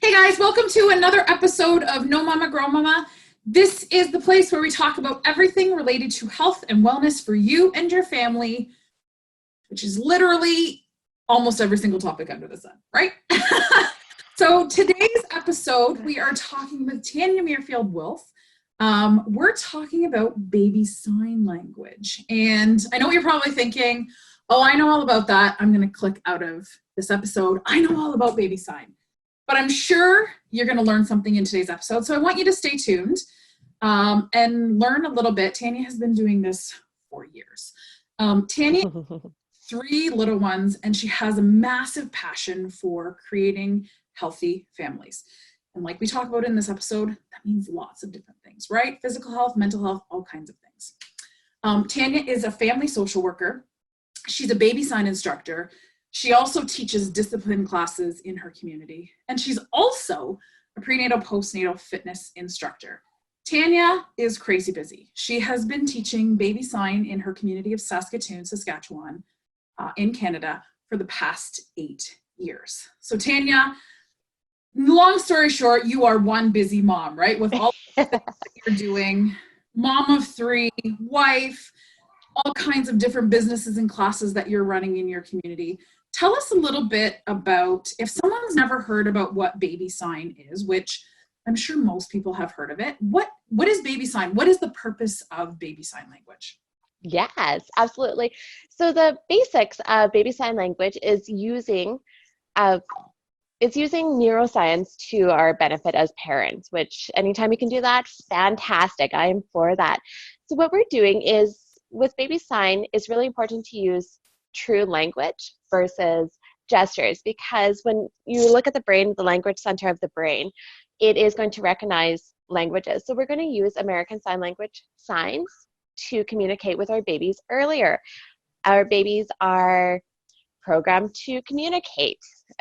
Hey guys, welcome to another episode of No Mama Grow Mama. This is the place where we talk about everything related to health and wellness for you and your family, which is literally almost every single topic under the sun, right? So today's episode, we are talking with Tanya Myrfield Wolfe. We're talking about baby sign language. And I know what you're probably thinking, oh, I know all about that. I'm going to click out of this episode. I know all about baby sign. But I'm sure you're going to learn something in today's episode. So I want you to stay tuned and learn a little bit. Tanya has been doing this for years. Tanya has 3 little ones, and she has a massive passion for creating healthy families. And like we talk about in this episode, that means lots of different things, right? Physical health, mental health, all kinds of things. Tanya is a family social worker. She's a baby sign instructor. She also teaches discipline classes in her community, and she's also a prenatal postnatal fitness instructor. Tanya is crazy busy. She has been teaching baby sign in her community of Saskatoon, Saskatchewan, in Canada for the past 8 years. So Tanya, long story short, you are one busy mom, right? With all the things that you're doing, mom of 3, wife, all kinds of different businesses and classes that you're running in your community. Tell us a little bit about, if someone's never heard about what baby sign is, which I'm sure most people have heard of it, what is baby sign? What is the purpose of baby sign language? Yes, absolutely. So the basics of baby sign language is uh, using neuroscience to our benefit as parents, which anytime you can do that, fantastic. I am for that. So what we're doing is with baby sign, it's really important to use true language versus gestures, because when you look at the brain, the language center of the brain, it is going to recognize languages. So we're going to use American Sign Language signs to communicate with our babies earlier. Our babies are programmed to communicate,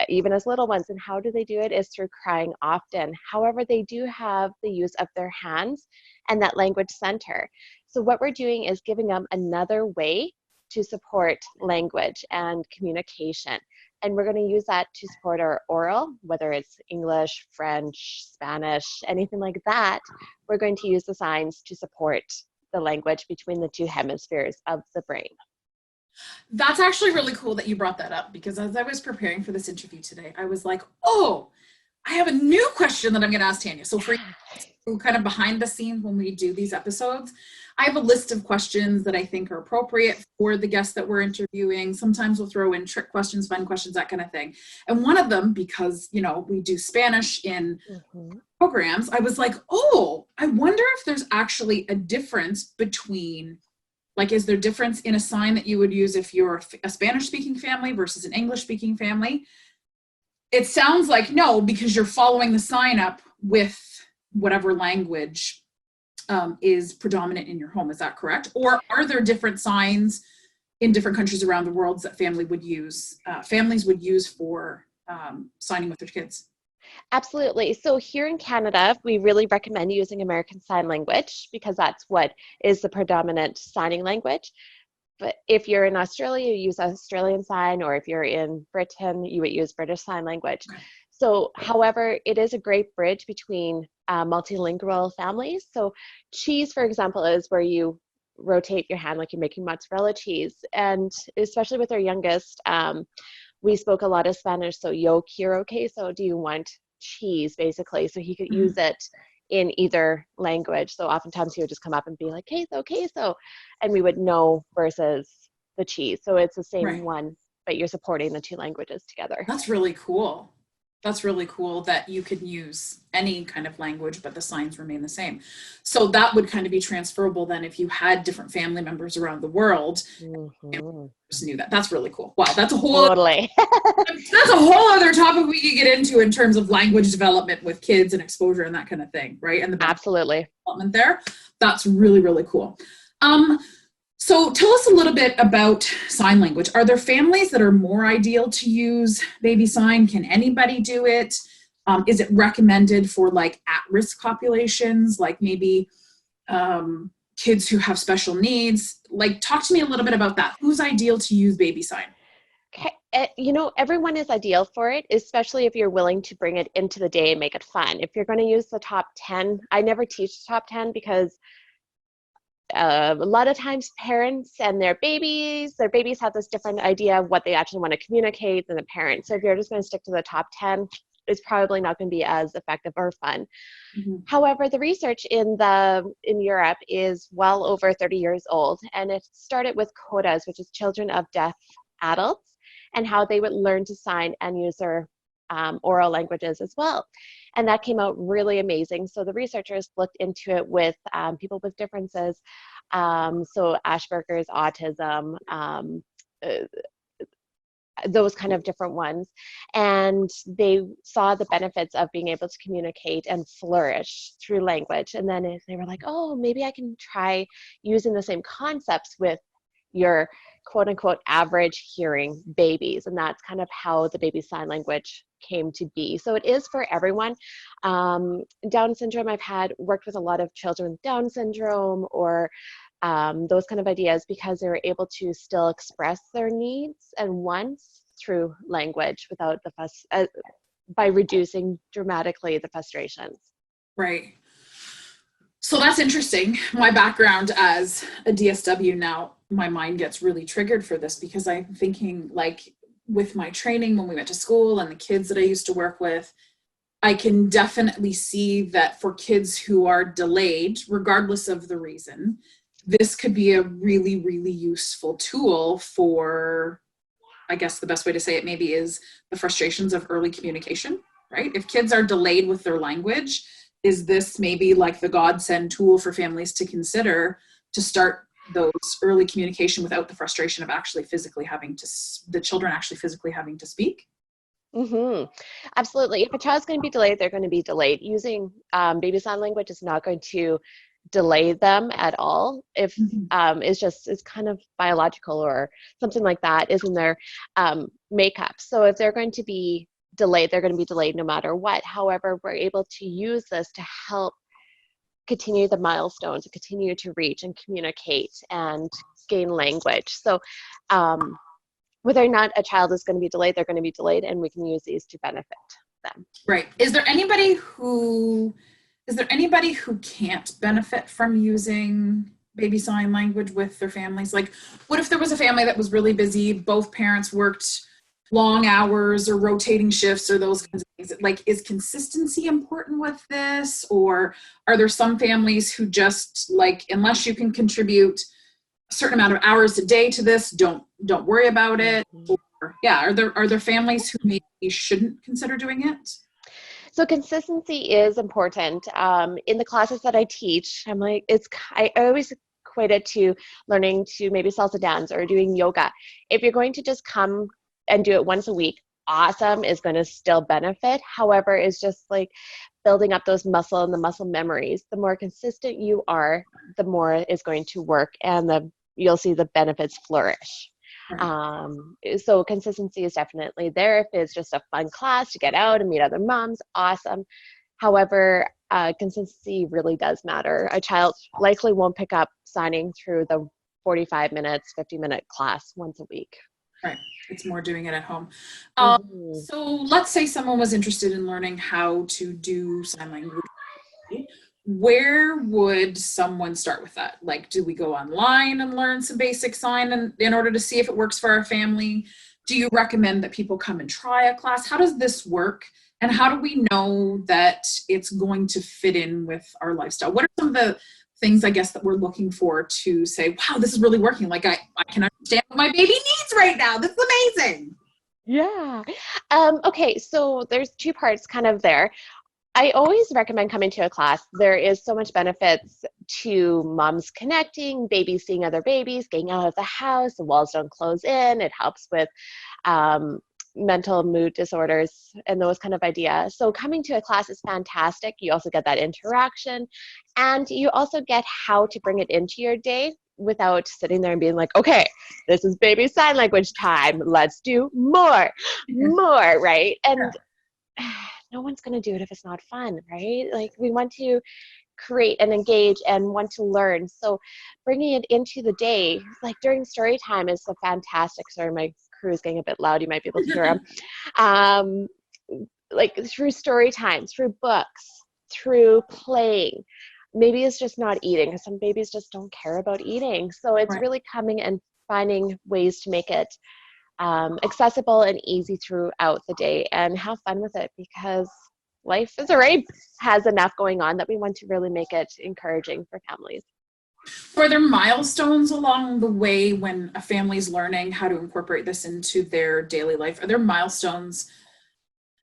even as little ones. And how do they do it? Is through crying often. However, they do have the use of their hands and that language center. So what we're doing is giving them another way to support language and communication. And we're going to use that to support our oral, whether it's English, French, Spanish, anything like that. We're going to use the signs to support the language between the 2 hemispheres of the brain. That's actually really cool that you brought that up, because as I was preparing for this interview today, I was like, oh, I have a new question that I'm going to ask Tanya. So for you, kind of behind the scenes when we do these episodes, I have a list of questions that I think are appropriate for the guests that we're interviewing. Sometimes we'll throw in trick questions, fun questions, that kind of thing. And one of them, because, we do Spanish in programs, I was like, oh, I wonder if there's actually a difference between, like, is there difference in a sign that you would use if you're a Spanish-speaking family versus an English-speaking family? It sounds like no, because you're following the sign up with whatever language is predominant in your home. Is that correct? Or are there different signs in different countries around the world that families would use for signing with their kids? Absolutely. So here in Canada, we really recommend using American Sign Language because that's what is the predominant signing language. But if you're in Australia, you use Australian Sign, or if you're in Britain, you would use British Sign Language. So, however, it is a great bridge between multilingual families. So cheese, for example, is where you rotate your hand like you're making mozzarella cheese. And especially with our youngest, we spoke a lot of Spanish. So yo quiero queso, do you want cheese, basically? So he could use it in either language. So oftentimes he would just come up and be like, queso, queso, and we would know versus the cheese. So it's the same one, but you're supporting the 2 languages together. That's really cool. That's really cool that you can use any kind of language, but the signs remain the same. So that would kind of be transferable then if you had different family members around the world. Just knew that. That's really cool. Wow, that's a whole that's a whole other topic we could get into in terms of language development with kids and exposure and that kind of thing, right? And the absolutely development there. That's really, really cool. So tell us a little bit about sign language. Are there families that are more ideal to use baby sign? Can anybody do it? Is it recommended for like at-risk populations, like maybe kids who have special needs? Like, talk to me a little bit about that. Who's ideal to use baby sign? Okay. everyone is ideal for it, especially if you're willing to bring it into the day and make it fun. If you're going to use the top 10, I never teach the top 10 because a lot of times parents and their babies have this different idea of what they actually want to communicate than the parents. So if you're just going to stick to the top 10, it's probably not going to be as effective or fun. Mm-hmm. However, the research in Europe is well over 30 years old, and it started with CODAs, which is children of deaf adults, and how they would learn to sign and use their oral languages as well. And that came out really amazing. So the researchers looked into it with people with differences, so Asperger's, autism, those kind of different ones. And they saw the benefits of being able to communicate and flourish through language. And then they were like, oh, maybe I can try using the same concepts with your quote unquote average hearing babies. And that's kind of how the baby sign language came to be. So it is for everyone. Down syndrome, I've worked with a lot of children with Down syndrome or those kind of ideas, because they were able to still express their needs and wants through language without the by reducing dramatically the frustrations. Right. So that's interesting. My background as a DSW, now my mind gets really triggered for this, because I'm thinking, like, with my training when we went to school and the kids that I used to work with, I can definitely see that for kids who are delayed, regardless of the reason, this could be a really, really useful tool for, I guess the best way to say it maybe is the frustrations of early communication, right? If kids are delayed with their language, is this maybe like the godsend tool for families to consider to start those early communication without the frustration of actually physically having to, the children actually physically having to speak? Mm-hmm. Absolutely. If a child's going to be delayed, they're going to be delayed. Using baby sign language is not going to delay them at all. If it's kind of biological or something like that is in their makeup. So if they're going to be delayed, they're going to be delayed no matter what. However, we're able to use this to help continue the milestones, to continue to reach and communicate and gain language. So whether or not a child is going to be delayed, they're going to be delayed, and we can use these to benefit them. Right. Is there anybody who can't benefit from using baby sign language with their families? Like, what if there was a family that was really busy, both parents worked long hours or rotating shifts or those kinds of things? Like, is consistency important with this? Or are there some families who just, like, unless you can contribute a certain amount of hours a day to this, don't worry about it? Or, yeah, are there families who maybe shouldn't consider doing it? So consistency is important. In the classes that I teach, I'm like, I always equate it to learning to maybe salsa dance or doing yoga. If you're going to just come and do it once a week, awesome, is going to still benefit. However, it's just like building up those muscle and the muscle memories. The more consistent you are, the more it's going to work, and you'll see the benefits flourish. So consistency is definitely there. If it's just a fun class to get out and meet other moms, awesome. However, consistency really does matter. A child likely won't pick up signing through the 45 minutes, 50-minute class once a week. Right. It's more doing it at home. So let's say someone was interested in learning how to do sign language. Where would someone start with that? Like, do we go online and learn some basic sign in order to see if it works for our family? Do you recommend that people come and try a class? How does this work? And how do we know that it's going to fit in with our lifestyle? What are some of the things, I guess, that we're looking for to say, wow, this is really working? Like, I can understand what my baby needs right now. This is amazing. Yeah. Okay, so there's two parts kind of there. I always recommend coming to a class. There is so much benefits to moms connecting, babies seeing other babies, getting out of the house, the walls don't close in. It helps with mental mood disorders and those kind of ideas. So coming to a class is fantastic. You also get that interaction, and you also get how to bring it into your day without sitting there and being like, okay, this is baby sign language time. Let's do more, right? And no one's going to do it if it's not fun, right? Like, we want to create and engage and want to learn. So bringing it into the day, like during story time is a fantastic story. My crew is getting a bit loud. You might be able to hear them. Um, like through story times, through books, through playing. Maybe it's just not eating, because some babies just don't care about eating. So it's Right. really coming and finding ways to make it accessible and easy throughout the day, and have fun with it, because life is already has enough going on that we want to really make it encouraging for families. Are there milestones along the way when a family's learning how to incorporate this into their daily life? Are there milestones,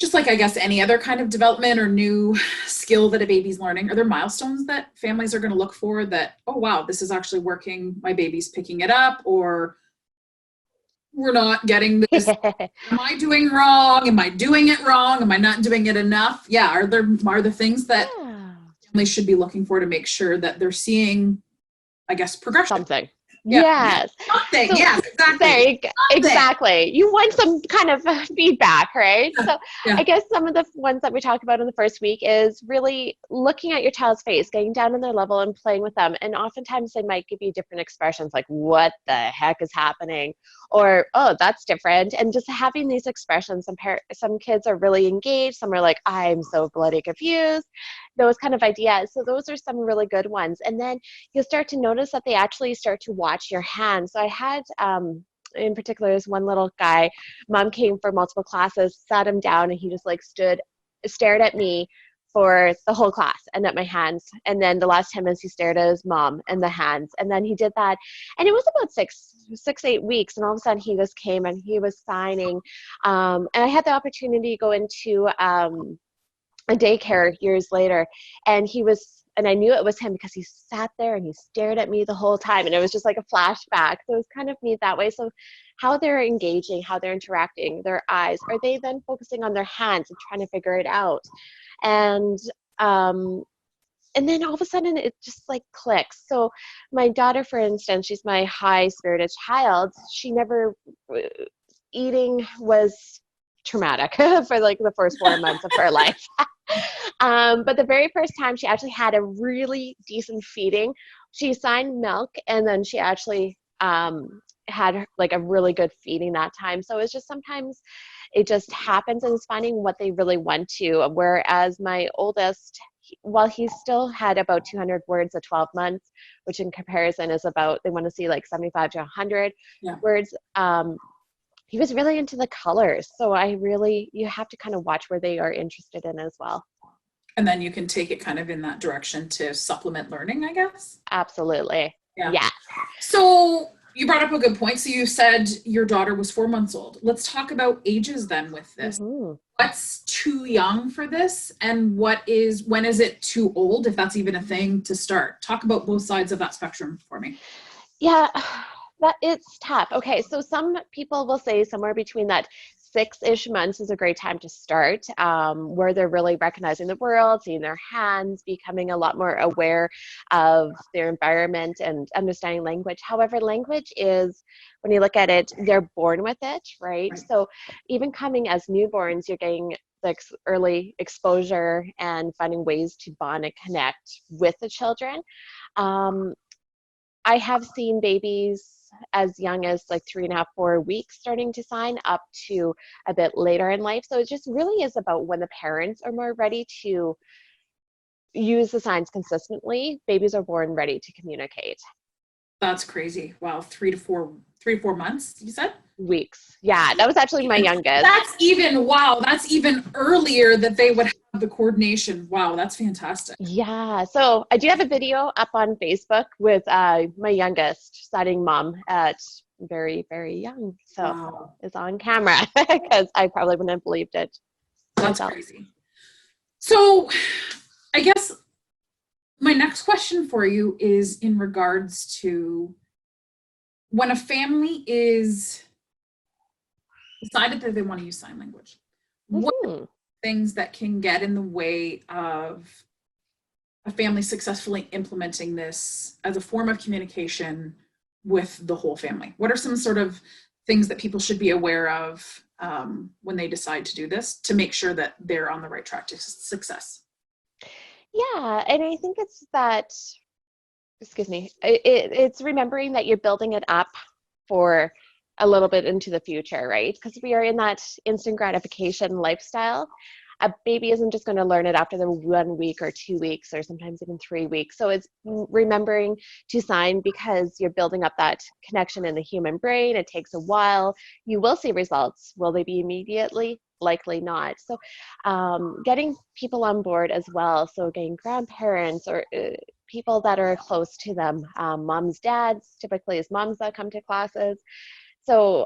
just like I guess any other kind of development or new skill that a baby's learning? Are there milestones that families are going to look for that, oh, wow, this is actually working, my baby's picking it up, or we're not getting this? Am I doing wrong? Am I doing it wrong? Am I not doing it enough? Yeah. Are there things that Yeah. families should be looking for to make sure that they're seeing, I guess, progression? Something. Yeah. Yes. Something. So Yes, exactly. there, Something. exactly. You want some kind of feedback, right? So Yeah. I guess some of the ones that we talked about in the first week is really looking at your child's face, getting down on their level and playing with them. And oftentimes they might give you different expressions like, what the heck is happening? Or, oh, that's different. And just having these expressions, some kids are really engaged. Some are like, I'm so bloody confused. Those kind of ideas. So those are some really good ones. And then you'll start to notice that they actually start to watch your hands. So I had, in particular, this one little guy, mom came for multiple classes, sat him down, and he just like stared at me for the whole class and at my hands. And then the last 10 minutes he stared at his mom and the hands. And then he did that. And it was about 8 weeks. And all of a sudden he just came and he was signing. And I had the opportunity to go into a daycare years later, and I knew it was him because he sat there and he stared at me the whole time, and it was just like a flashback. So it was kind of neat that way. So how they're engaging, how they're interacting, their eyes, are they then focusing on their hands and trying to figure it out? And then all of a sudden it just like clicks. So my daughter, for instance, she's my high spirited child. She never eating was traumatic for like the first 4 months of her life. But the very first time she actually had a really decent feeding, she signed milk, and then she actually had like a really good feeding that time. So it's just sometimes it just happens, and it's finding what they really want to. Whereas my oldest, while he still had about 200 words at 12 months, which in comparison is about, they want to see like 75 to 100 Yeah. words, he was really into the colors. So you have to kind of watch where they are interested in as well. And then you can take it kind of in that direction to supplement learning, I guess. Absolutely. Yeah. So you brought up a good point. So you said your daughter was 4 months old. Let's talk about ages then with this. Mm-hmm. What's too young for this, and when is it too old, if that's even a thing, to start? Talk about both sides of that spectrum for me. Yeah, that it's tough. Okay, so some people will say somewhere between that 6-ish months is a great time to start, where they're really recognizing the world, seeing their hands, becoming a lot more aware of their environment and understanding language. However, language is, when you look at it, they're born with it, right? So even coming as newborns, you're getting the early exposure and finding ways to bond and connect with the children. I have seen babies as young as like 3.5, 4 weeks starting to sign, up to a bit later in life. So it just really is about when the parents are more ready to use the signs consistently. Babies are born ready to communicate. That's crazy. Wow. 3 to 4 months, you said? Weeks. Yeah, that was actually my youngest. That's even earlier that they would have the coordination. Wow, that's fantastic. Yeah, so I do have a video up on Facebook with my youngest signing mom at very, very young. So Wow. it's on camera because I probably wouldn't have believed it. That's crazy. So I guess my next question for you is in regards to when a family is decided that they want to use sign language, what Mm-hmm. things that can get in the way of a family successfully implementing this as a form of communication with the whole family? What are some sort of things that people should be aware of when they decide to do this to make sure that they're on the right track to success? Yeah, and I think it's that, excuse me, it's remembering that you're building it up for a little bit into the future, right? Because we are in that instant gratification lifestyle. A baby isn't just going to learn it after the 1 week or 2 weeks or sometimes even 3 weeks. So it's remembering to sign because you're building up that connection in the human brain. It takes a while. You will see results. Will they be immediately? Likely not. So getting people on board as well. So getting grandparents or people that are close to them, moms, dads, typically it's moms that come to classes. So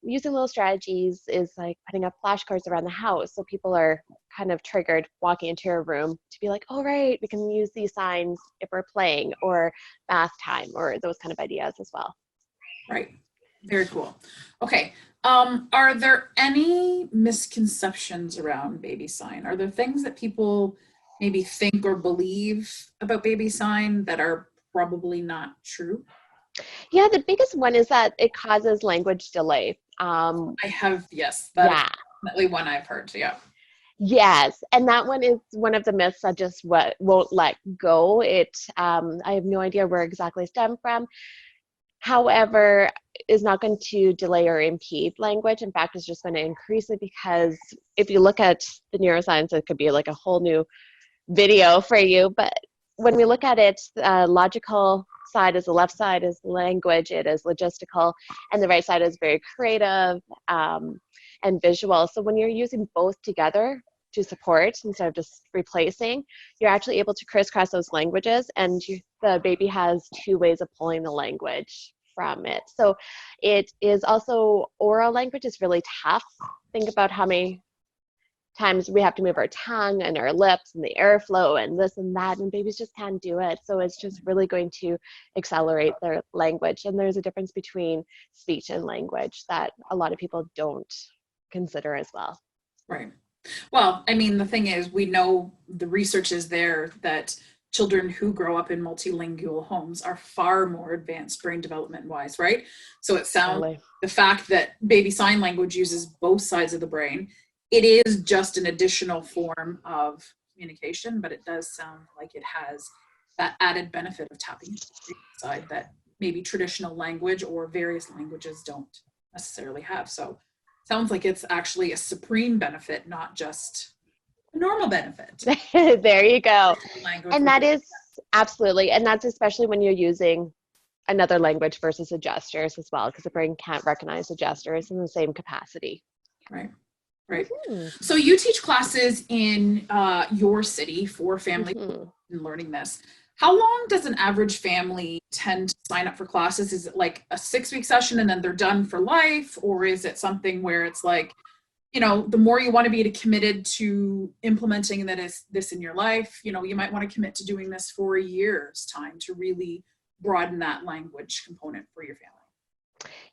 using little strategies is like putting up flashcards around the house. So people are kind of triggered walking into your room to be like, oh, right, we can use these signs if we're playing or bath time or those kind of ideas as well. Right. Very cool. Okay. Are there any misconceptions around baby sign? Are there things that people maybe think or believe about baby sign that are probably not true? Yeah, the biggest one is that it causes language delay. Yes, that is Yeah. definitely one I've heard. Yeah. Yes, and that one is one of the myths that just won't let go. I have no idea where exactly stemmed from. However, is not going to delay or impede language. In fact, it's just going to increase it because if you look at the neuroscience, it could be like a whole new video for you. But when we look at it, logical side is the left side is language, it is logistical, and the right side is very creative and visual. So when you're using both together to support instead of just replacing, you're actually able to crisscross those languages, and the baby has two ways of pulling the language from it. So it is also oral language is really tough. Think about how many times we have to move our tongue and our lips and the airflow and this and that, and babies just can't do it. So it's just really going to accelerate their language. And there's a difference between speech and language that a lot of people don't consider as well. Right. Well, I mean, the thing is, we know the research is there that children who grow up in multilingual homes are far more advanced brain development wise, right? So it sounds Totally. the fact that baby sign language uses both sides of the brain, it is just an additional form of communication, but it does sound like it has that added benefit of tapping into the side that maybe traditional language or various languages don't necessarily have. So sounds like it's actually a supreme benefit, not just a normal benefit. There you go. Language And that is absolutely, and that's especially when you're using another language versus the gestures as well, because the brain can't recognize the gestures in the same capacity. Right. Right. So you teach classes in your city for families in learning this. How long does an average family tend to sign up for classes? Is it like a 6-week session and then they're done for life? Or is it something where it's like, you know, the more you want to be committed to implementing this in your life, you know, you might want to commit to doing this for a year's time to really broaden that language component for your family?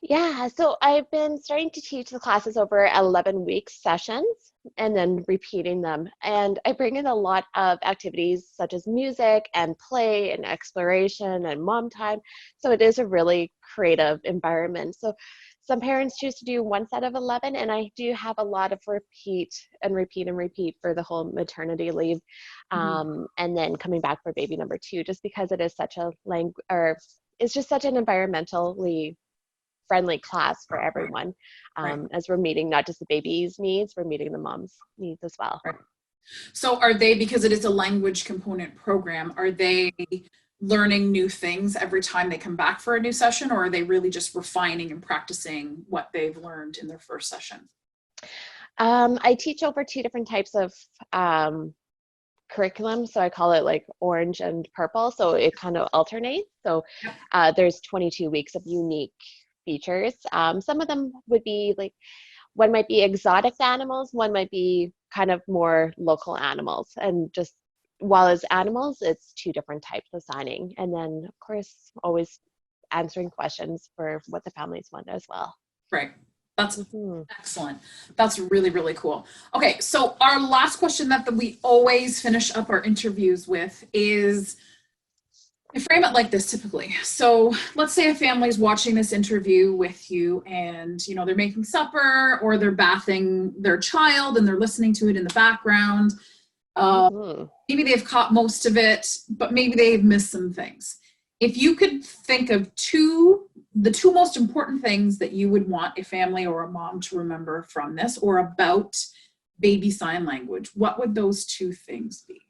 Yeah, so I've been starting to teach the classes over 11-week sessions and then repeating them. And I bring in a lot of activities such as music and play and exploration and mom time. So it is a really creative environment. So some parents choose to do one set of 11, and I do have a lot of repeat and repeat and repeat for the whole maternity leave. And then coming back for baby number 2, just because it is such a it's just such an environmentally friendly class for everyone. As we're meeting not just the baby's needs, we're meeting the mom's needs as well. Right. So are they, because it is a language component program, are they learning new things every time they come back for a new session, or are they really just refining and practicing what they've learned in their first session? I teach over 2 different types of curriculum, so I call it like orange and purple, so it kind of alternates. So there's 22 weeks of unique features. Some of them would be like, one might be exotic animals, one might be kind of more local animals, and just while as animals, it's 2 different types of signing. And then of course, always answering questions for what the families want as well. Right. That's excellent. That's really, really cool. Okay, so our last question that we always finish up our interviews with is, I frame it like this typically. So let's say a family's watching this interview with you and, you know, they're making supper or they're bathing their child and they're listening to it in the background. Maybe they've caught most of it, but maybe they've missed some things. if you could think of the two most important things that you would want a family or a mom to remember from this or about baby sign language, what would those two things be?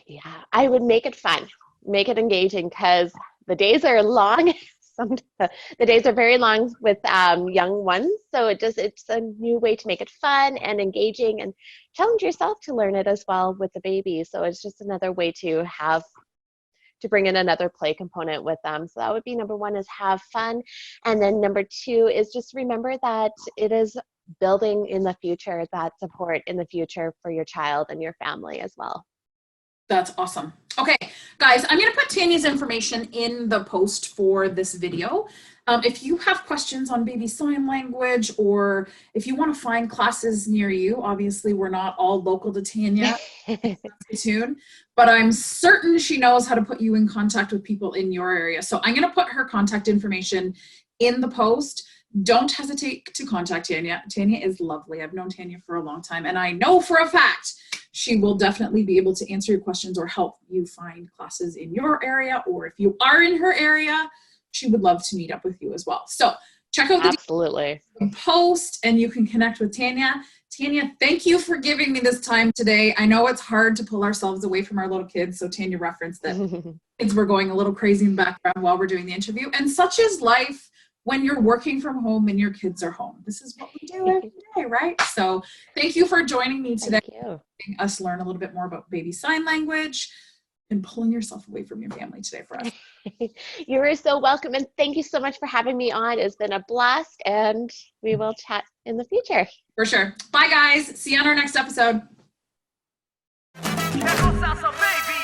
Yeah, I would make it fun, make it engaging, because the days are long. The days are very long with young ones, so it's a new way to make it fun and engaging, and challenge yourself to learn it as well with the baby. So it's just another way to bring in another play component with them. So that would be number one, is have fun. And then number two is just remember that it is building in the future, that support in the future for your child and your family as well. That's awesome. Okay, guys, I'm going to put Tanya's information in the post for this video. If you have questions on baby sign language, or if you want to find classes near you, obviously we're not all local to Tanya, stay tuned, but I'm certain she knows how to put you in contact with people in your area. So I'm going to put her contact information in the post. Don't hesitate to contact Tanya. Tanya is lovely. I've known Tanya for a long time, and I know for a fact she will definitely be able to answer your questions or help you find classes in your area, or if you are in her area, she would love to meet up with you as well. So check out Absolutely. the post and you can connect with Tanya. Tanya, thank you for giving me this time today. I know it's hard to pull ourselves away from our little kids, so Tanya referenced that kids were going a little crazy in the background while we're doing the interview, and such is life when you're working from home and your kids are home. This is what we do every day, right? So thank you for joining me today. Thank you. Helping us learn a little bit more about baby sign language and pulling yourself away from your family today for us. You are so welcome, and thank you so much for having me on. It's been a blast, and we will chat in the future. For sure. Bye, guys. See you on our next episode. Salsa, baby.